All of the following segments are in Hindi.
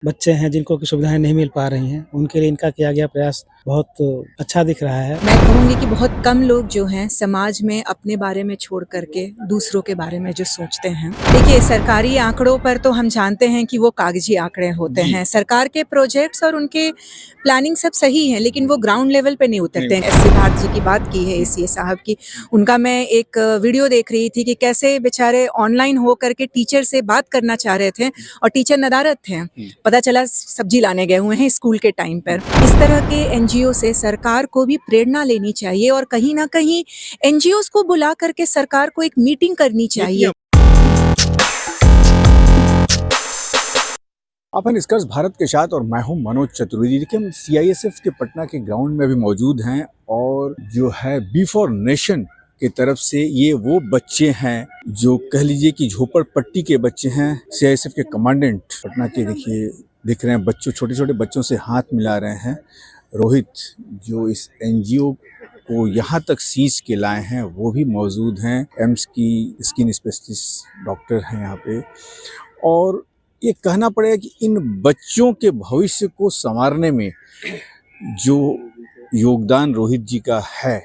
बच्चे हैं जिनको की सुविधाएं नहीं मिल पा रही हैं, उनके लिए इनका किया गया प्रयास बहुत अच्छा दिख रहा है। मैं कहूँगी कि बहुत कम लोग जो हैं समाज में अपने बारे में छोड़ करके दूसरों के बारे में जो सोचते हैं। देखिए, सरकारी आंकड़ों पर तो हम जानते हैं कि वो कागजी आंकड़े होते हैं। सरकार के प्रोजेक्ट्स और उनके प्लानिंग सब सही है, लेकिन वो ग्राउंड लेवल पे नहीं उतरते हैं। सिद्धार्थ जी की बात की है एसीए साहब की, उनका मैं एक वीडियो देख रही थी कि कैसे बेचारे ऑनलाइन हो करके टीचर से बात करना चाह रहे थे और टीचर नदारद थे। पता चला सब्जी लाने गए हुए हैं स्कूल के टाइम पर। इस तरह के एनजीओ से सरकार को भी प्रेरणा लेनी चाहिए और कहीं ना कहीं एनजीओस को बुला करके सरकार को एक मीटिंग करनी चाहिए। अपन निष्कर्ष भारत के साथ और मैं हूं मनोज चतुर्वेदी। देखिए, हम सीआईएसएफ के पटना के ग्राउंड में भी मौजूद हैं और जो है बी फॉर नेशन की तरफ से ये वो बच्चे हैं जो कह लीजिए कि झोपड़पट्टी के बच्चे हैं। सीआईएसएफ के कमांडेंट पटना के देखिए दिख रहे हैं, बच्चों छोटे छोटे बच्चों से हाथ मिला रहे हैं। रोहित जो इस एनजीओ को यहाँ तक सींच के लाए हैं वो भी मौजूद हैं। एम्स की स्किन स्पेशलिस्ट डॉक्टर हैं यहाँ पे। और ये कहना पड़ेगा कि इन बच्चों के भविष्य को संवारने में जो योगदान रोहित जी का है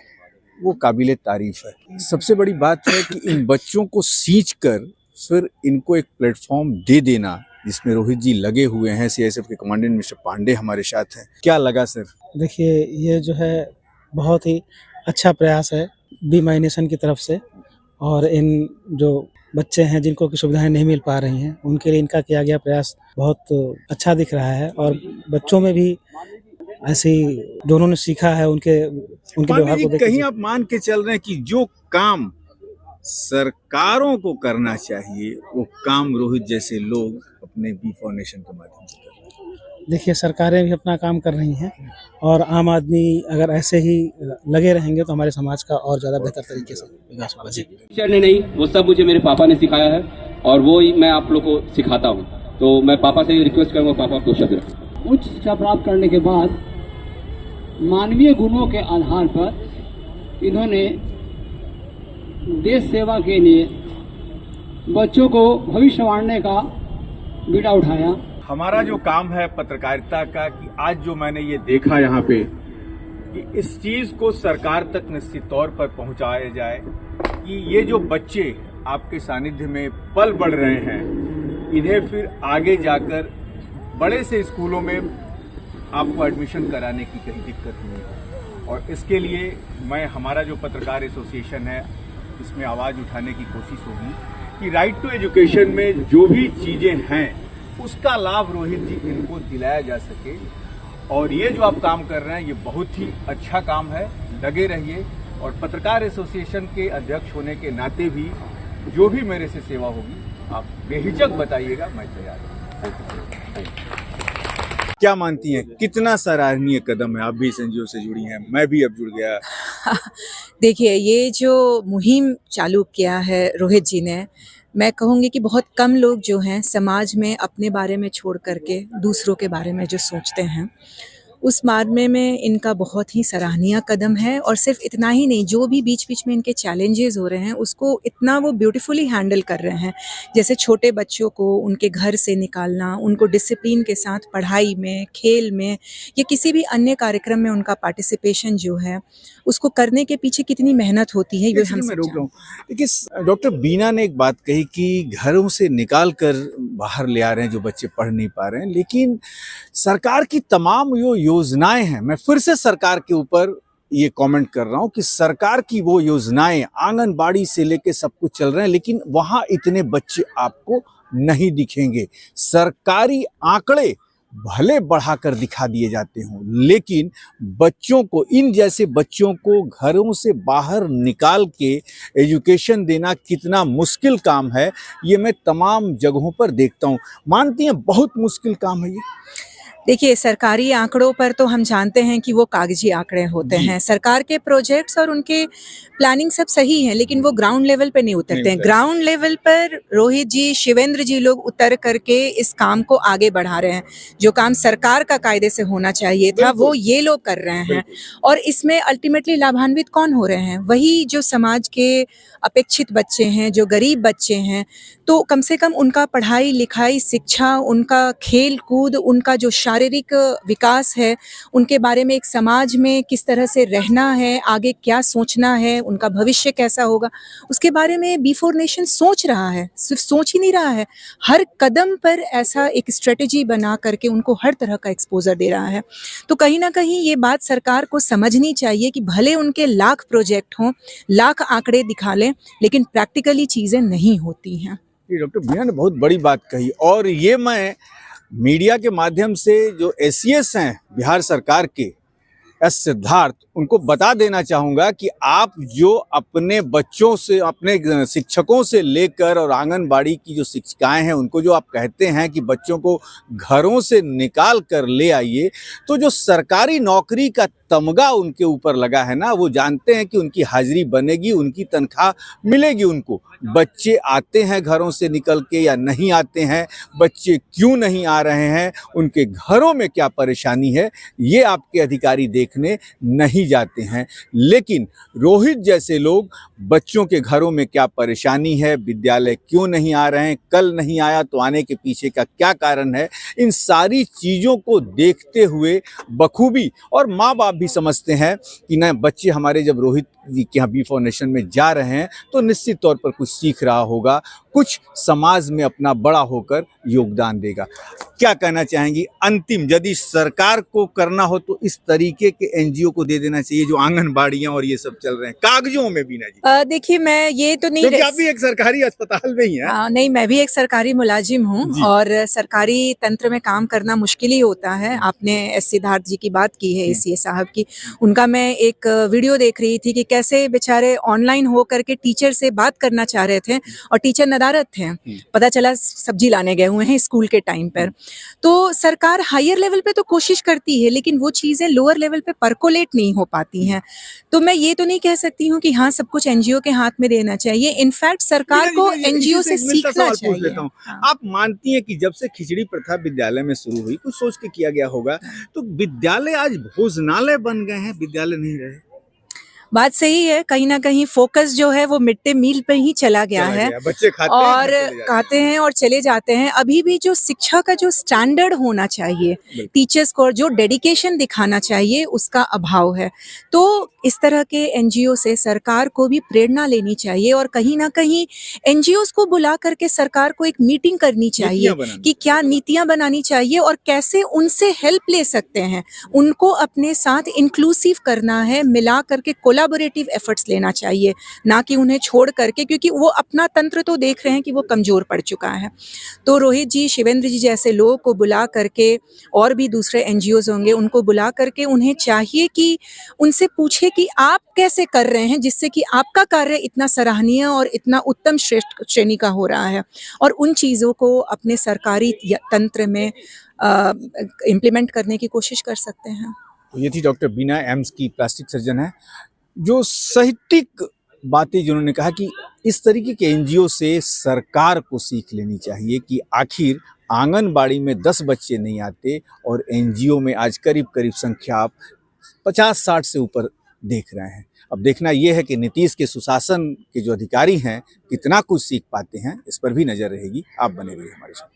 वो काबिले तारीफ है। सबसे बड़ी बात है कि इन बच्चों को सींच कर फिर इनको एक प्लेटफॉर्म दे देना, जिसमें रोहित जी लगे हुए हैं। सीआईएसएफ के कमांडेंट मिस्टर पांडे हमारे साथ हैं। क्या लगा सर? देखिए, ये जो है बहुत ही अच्छा प्रयास है बी माई नेशन की तरफ से, और इन जो बच्चे हैं जिनको की सुविधाएं नहीं मिल पा रही हैं, उनके लिए इनका किया गया प्रयास बहुत अच्छा दिख रहा है। और बच्चों में भी ऐसे जो उन्होंने सीखा है उनके व्यवहार को देख कहीं आप मान के चल रहे हैं कि जो काम सरकारों को करना चाहिए वो काम रोहित जैसे लोग अपने बी फॉर नेशन के माध्यम से कर रहे हैं। देखिए, सरकारें भी अपना काम कर रही हैं और आम आदमी अगर ऐसे ही लगे रहेंगे तो हमारे समाज का और ज़्यादा बेहतर तरीके से विकास होगा। जी, टीचर ने नहीं, वो सब मुझे मेरे पापा ने सिखाया है और वो ही मैं आप लोग को सिखाता हूँ। तो मैं पापा से रिक्वेस्ट करूँगा, पापा दो शब्द रखें। उच्च शिक्षा प्राप्त करने के बाद मानवीय गुणों के आधार पर इन्होंने देश सेवा के लिए बच्चों को भविष्य संवारने का बीड़ा उठाया। हमारा जो काम है पत्रकारिता का, कि आज जो मैंने ये देखा यहाँ पे कि इस चीज को सरकार तक निश्चित तौर पर पहुंचाया जाए कि ये जो बच्चे आपके सानिध्य में पल बढ़ रहे हैं, इन्हें फिर आगे जाकर बड़े से स्कूलों में आपको एडमिशन कराने की कहीं दिक्कत नहीं हो। और इसके लिए मैं, हमारा जो पत्रकार एसोसिएशन है, इसमें आवाज उठाने की कोशिश होगी कि राइट टू एजुकेशन में जो भी चीजें हैं उसका लाभ रोहित जी इनको दिलाया जा सके। और ये जो आप काम कर रहे हैं ये बहुत ही अच्छा काम है, लगे रहिए। और पत्रकार एसोसिएशन के अध्यक्ष होने के नाते भी जो भी मेरे से सेवा होगी आप बेहिचक बताइएगा, मैं तैयार हूँ। क्या मानती हैं, कितना सराहनीय कदम है? आप भी इस एनजीओ से जुड़ी हैं, मैं भी अब जुड़ गया। देखिए, ये जो मुहिम चालू किया है रोहित जी ने, मैं कहूँगी कि बहुत कम लोग जो हैं समाज में अपने बारे में छोड़ करके दूसरों के बारे में जो सोचते हैं, उस मामले में इनका बहुत ही सराहनीय कदम है। और सिर्फ इतना ही नहीं, जो भी बीच बीच में इनके चैलेंजेस हो रहे हैं उसको इतना वो ब्यूटीफुली हैंडल कर रहे हैं। जैसे छोटे बच्चों को उनके घर से निकालना, उनको डिसिप्लिन के साथ पढ़ाई में, खेल में या किसी भी अन्य कार्यक्रम में उनका पार्टिसिपेशन जो है, उसको करने के पीछे कितनी मेहनत होती है, ये हम मैं रोक रहा हूँ। देखिए, डॉक्टर बीना ने एक बात कही कि घरों से निकाल कर बाहर ले आ रहे हैं जो बच्चे पढ़ नहीं पा रहे हैं, लेकिन सरकार की तमाम जो योजनाएं हैं, मैं फिर से सरकार के ऊपर ये कमेंट कर रहा हूं कि सरकार की वो योजनाएं आंगनबाड़ी से लेके सब कुछ चल रहे हैं, लेकिन वहां इतने बच्चे आपको नहीं दिखेंगे। सरकारी आंकड़े भले बढ़ाकर दिखा दिए जाते हों, लेकिन बच्चों को, इन जैसे बच्चों को घरों से बाहर निकाल के एजुकेशन देना कितना मुश्किल काम है, ये मैं तमाम जगहों पर देखता हूँ। मानती हैं बहुत मुश्किल काम है ये? देखिए, सरकारी आंकड़ों पर तो हम जानते हैं कि वो कागजी आंकड़े होते हैं। सरकार के प्रोजेक्ट्स और उनके प्लानिंग सब सही है, लेकिन वो ग्राउंड लेवल पे नहीं उतरते हैं। ग्राउंड लेवल पर रोहित जी, शिवेंद्र जी लोग उतर करके इस काम को आगे बढ़ा रहे हैं। जो काम सरकार का कायदे से होना चाहिए था, वो ये लोग कर रहे हैं। और इसमें अल्टीमेटली लाभान्वित कौन हो रहे हैं? वही जो समाज के अपेक्षित बच्चे हैं, जो गरीब बच्चे हैं। तो कम से कम उनका पढ़ाई लिखाई, शिक्षा, उनका खेल कूद, उनका जो शारीरिक विकास है, उनके बारे में एक समाज में किस तरह से रहना है, आगे क्या सोचना है, उनका भविष्य कैसा होगा, उसके बारे में बी4 नेशन सोच रहा है। सिर्फ सोच ही नहीं रहा है, हर कदम पर ऐसा एक स्ट्रेटेजी बना करके उनको हर तरह का एक्सपोजर दे रहा है। तो कहीं ना कहीं ये बात सरकार को समझनी चाहिए कि भले उनके लाख प्रोजेक्ट हों, लाख आंकड़े दिखा लें, लेकिन प्रैक्टिकली चीजें नहीं होती हैं। डॉक्टर बीना ने बहुत बड़ी बात कही, और ये मैं मीडिया के माध्यम से जो एसीएस हैं बिहार सरकार के, एस सिद्धार्थ, उनको बता देना चाहूँगा कि आप जो अपने बच्चों से, अपने शिक्षकों से लेकर और आंगनबाड़ी की जो शिक्षिकाएं हैं, उनको जो आप कहते हैं कि बच्चों को घरों से निकाल कर ले आइए, तो जो सरकारी नौकरी का तमगा उनके ऊपर लगा है ना, वो जानते हैं कि उनकी हाजिरी बनेगी, उनकी तनख्वाह मिलेगी उनको। बच्चे आते हैं घरों से निकल के या नहीं आते हैं, बच्चे क्यों नहीं आ रहे हैं, उनके घरों में क्या परेशानी है, ये आपके अधिकारी देखने नहीं जाते हैं। लेकिन रोहित जैसे लोग बच्चों के घरों में क्या परेशानी है, विद्यालय क्यों नहीं आ रहे हैं, कल नहीं आया तो आने के पीछे का क्या कारण है, इन सारी चीज़ों को देखते हुए बखूबी, और माँ बाप भी समझते हैं कि ना, बच्चे हमारे जब रोहित जी के यहाँ बी4 नेशन में जा रहे हैं तो निश्चित तौर पर कुछ सीख रहा होगा, कुछ समाज में अपना बड़ा होकर योगदान देगा। क्या कहना चाहेंगी अंतिम, यदि सरकार को करना हो तो इस तरीके के एनजीओ को दे देना चाहिए जो आंगनबाड़ियां और ये सब चल रहे हैं कागजों में? बीना जी, देखिए, मैं ये तो नहीं, क्योंकि आप भी एक सरकारी अस्पताल में ही हैं। नहीं, मैं भी एक सरकारी मुलाजिम हूँ और सरकारी तंत्र में काम करना मुश्किल ही होता है। आपने एस सिद्धार्थ जी की बात की है, एसीएस साहब की, उनका मैं एक वीडियो देख रही थी कि कैसे बेचारे ऑनलाइन हो करके टीचर से बात करना चाह रहे थे और टीचर नदारत थे। पता चला सब्जी लाने गए हुए हैं स्कूल के टाइम पर। तो सरकार हायर लेवल पे तो कोशिश करती है, लेकिन वो चीजें लोअर लेवल पे परकोलेट नहीं हो पाती हैं। तो मैं ये तो नहीं कह सकती हूँ कि हाँ, सब कुछ एनजीओ के हाथ में देना चाहिए। इनफैक्ट सरकार को एनजीओ से सीखना चाहिए। आप मानती हैं कि जब से खिचड़ी प्रथा विद्यालय में शुरू हुई, कुछ सोच के किया गया होगा, तो विद्यालय आज भोजनालय बन गए हैं, विद्यालय नहीं रहे? बात सही है, कहीं ना कहीं फोकस जो है वो मिड डे मील पे ही चला गया है। बच्चे खाते हैं और चले जाते हैं। अभी भी जो शिक्षा का जो स्टैंडर्ड होना चाहिए, टीचर्स को जो डेडिकेशन दिखाना चाहिए, उसका अभाव है। तो इस तरह के एनजीओ से सरकार को भी प्रेरणा लेनी चाहिए और कहीं ना कहीं एनजीओ को बुला करके सरकार को एक मीटिंग करनी चाहिए कि क्या नीतियां बनानी चाहिए और कैसे उनसे हेल्प ले सकते हैं। उनको अपने साथ इंक्लूसिव करना है, मिला करके कोलैबोरेटिव एफर्ट्स लेना चाहिए, ना कि उन्हें छोड़ करके, क्योंकि वो अपना तंत्र तो देख रहे हैं कि वो कमजोर पड़ चुका है। तो रोहित जी, शिवेंद्र जी जैसे लोगों को बुला करके, और भी दूसरे एनजीओज होंगे, उनको बुला करके उन्हें चाहिए कि उनसे पूछे कि आप कैसे कर रहे हैं जिससे कि आपका कार्य इतना सराहनीय और इतना उत्तम श्रेष्ठ श्रेणी का हो रहा है, और उन चीज़ों को अपने सरकारी तंत्र में इम्प्लीमेंट करने की कोशिश कर सकते हैं। तो ये थी डॉक्टर बीना, एम्स की प्लास्टिक सर्जन है, जो साहित्यिक बातें जिन्होंने कहा कि इस तरीके के एनजीओ से सरकार को सीख लेनी चाहिए कि आखिर आंगनबाड़ी में 10 बच्चे नहीं आते और एनजीओ में आज करीब करीब संख्या आप 50-60 से ऊपर देख रहे हैं। अब देखना यह है कि नीतीश के सुशासन के जो अधिकारी हैं कितना कुछ सीख पाते हैं, इस पर भी नजर रहेगी। आप बने रहिए हमारे साथ।